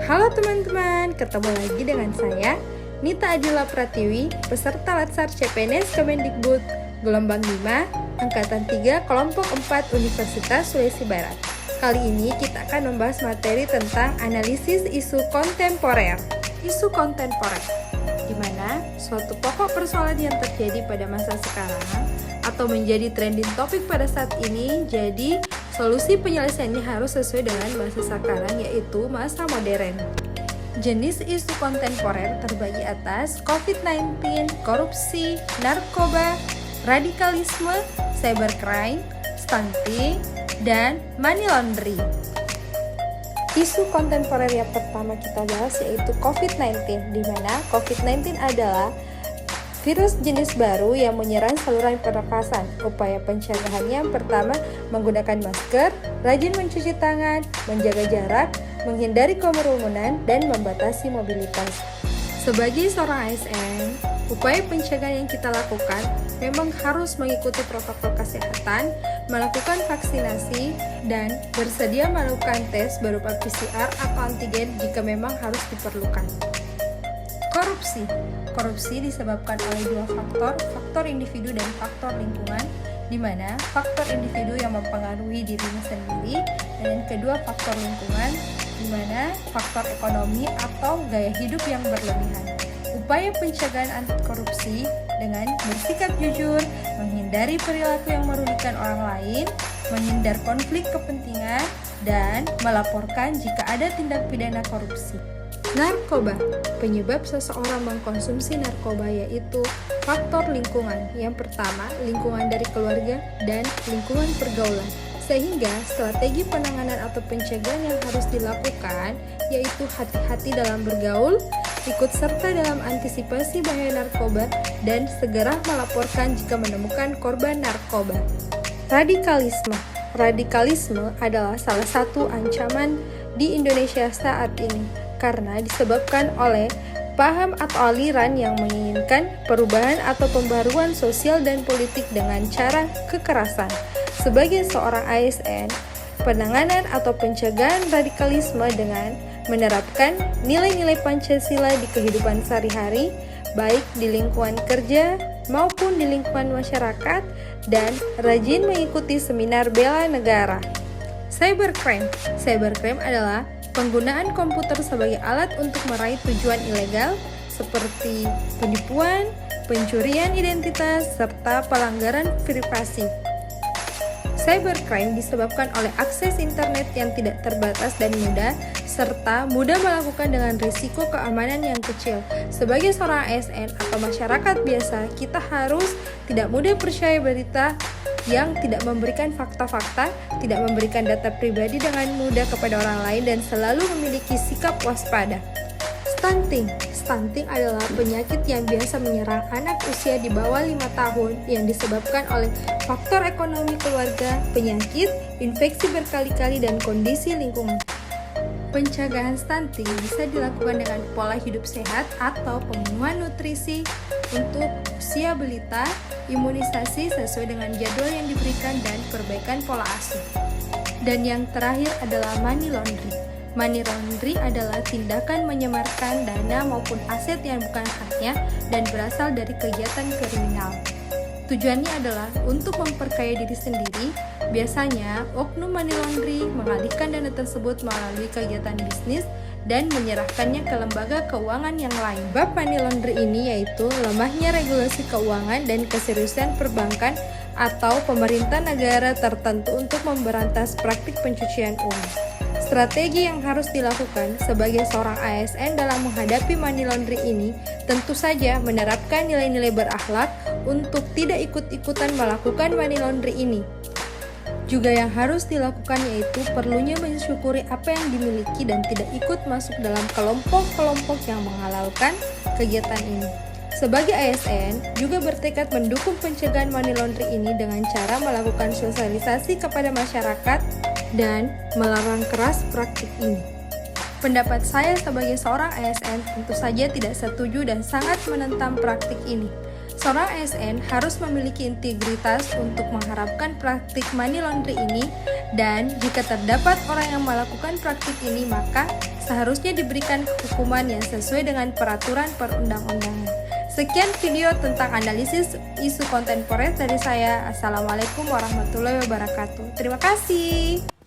Halo teman-teman, ketemu lagi dengan saya Nita Adila Pratiwi, peserta Latsar CPNS Kemendikbud Gelombang 5, Angkatan 3, Kelompok 4 Universitas Sulawesi Barat. Kali ini kita akan membahas materi tentang analisis isu kontemporer. Isu kontemporer, di mana suatu pokok persoalan yang terjadi pada masa sekarang atau menjadi trending topik pada saat ini, jadi solusi penyelesaiannya harus sesuai dengan masa sekarang, yaitu masa modern. Jenis isu kontemporer terbagi atas COVID-19, korupsi, narkoba, radikalisme, cybercrime, stunting, dan money laundering. Isu kontemporer yang pertama kita bahas yaitu COVID-19, di mana COVID-19 adalah virus jenis baru yang menyerang saluran pernafasan. Upaya pencegahannya pertama menggunakan masker, rajin mencuci tangan, menjaga jarak, menghindari kerumunan, dan membatasi mobilitas. Sebagai seorang ASN, upaya pencegahan yang kita lakukan memang harus mengikuti protokol kesehatan, melakukan vaksinasi, dan bersedia melakukan tes berupa PCR atau antigen jika memang harus diperlukan. Korupsi disebabkan oleh dua faktor individu dan faktor lingkungan, di mana faktor individu yang mempengaruhi dirinya sendiri, dan yang kedua faktor lingkungan, di mana faktor ekonomi atau gaya hidup yang berlebihan. Upaya pencegahan anti korupsi dengan bersikap jujur, menghindari perilaku yang merugikan orang lain, menghindar konflik kepentingan, dan melaporkan jika ada tindak pidana korupsi. Narkoba, penyebab seseorang mengkonsumsi narkoba yaitu faktor lingkungan. Yang pertama, lingkungan dari keluarga dan lingkungan pergaulan. Sehingga strategi penanganan atau pencegahan yang harus dilakukan yaitu hati-hati dalam bergaul, ikut serta dalam antisipasi bahaya narkoba, dan segera melaporkan jika menemukan korban narkoba. Radikalisme adalah salah satu ancaman di Indonesia saat ini, karena disebabkan oleh paham atau aliran yang menginginkan perubahan atau pembaruan sosial dan politik dengan cara kekerasan. Sebagai seorang ASN, penanganan atau pencegahan radikalisme dengan menerapkan nilai-nilai Pancasila di kehidupan sehari-hari, baik di lingkungan kerja maupun di lingkungan masyarakat, dan rajin mengikuti seminar bela negara. Cybercrime adalah penggunaan komputer sebagai alat untuk meraih tujuan ilegal seperti penipuan, pencurian identitas, serta pelanggaran privasi. Cybercrime disebabkan oleh akses internet yang tidak terbatas dan mudah, serta mudah melakukan dengan risiko keamanan yang kecil. Sebagai seorang ASN atau masyarakat biasa, kita harus tidak mudah percaya berita yang tidak memberikan fakta-fakta, tidak memberikan data pribadi dengan mudah kepada orang lain, dan selalu memiliki sikap waspada. Stunting adalah penyakit yang biasa menyerang anak usia di bawah 5 tahun yang disebabkan oleh faktor ekonomi keluarga, penyakit, infeksi berkali-kali, dan kondisi lingkungan. Pencegahan stunting bisa dilakukan dengan pola hidup sehat atau pemenuhan nutrisi untuk usia balita, imunisasi sesuai dengan jadwal yang diberikan, dan perbaikan pola asuh. Dan yang terakhir adalah money laundering. Money laundering adalah tindakan menyemarkan dana maupun aset yang bukan haknya dan berasal dari kegiatan kriminal. Tujuannya adalah untuk memperkaya diri sendiri. Biasanya, oknum money laundering mengalihkan dana tersebut melalui kegiatan bisnis dan menyerahkannya ke lembaga keuangan yang lain. Bab money laundering ini yaitu lemahnya regulasi keuangan dan keseriusan perbankan atau pemerintah negara tertentu untuk memberantas praktik pencucian uang. Strategi yang harus dilakukan sebagai seorang ASN dalam menghadapi money laundering ini tentu saja menerapkan nilai-nilai berakhlak untuk tidak ikut-ikutan melakukan money laundering ini. Juga yang harus dilakukan yaitu perlunya mensyukuri apa yang dimiliki dan tidak ikut masuk dalam kelompok-kelompok yang menghalalkan kegiatan ini. Sebagai ASN, juga bertekad mendukung pencegahan money laundering ini dengan cara melakukan sosialisasi kepada masyarakat dan melarang keras praktik ini. Pendapat saya sebagai seorang ASN tentu saja tidak setuju dan sangat menentang praktik ini. Seorang ASN harus memiliki integritas untuk mengharapkan praktik money laundry ini, dan jika terdapat orang yang melakukan praktik ini, maka seharusnya diberikan hukuman yang sesuai dengan peraturan perundang-undangan. Sekian video tentang analisis isu kontemporer dari saya. Assalamualaikum warahmatullahi wabarakatuh. Terima kasih.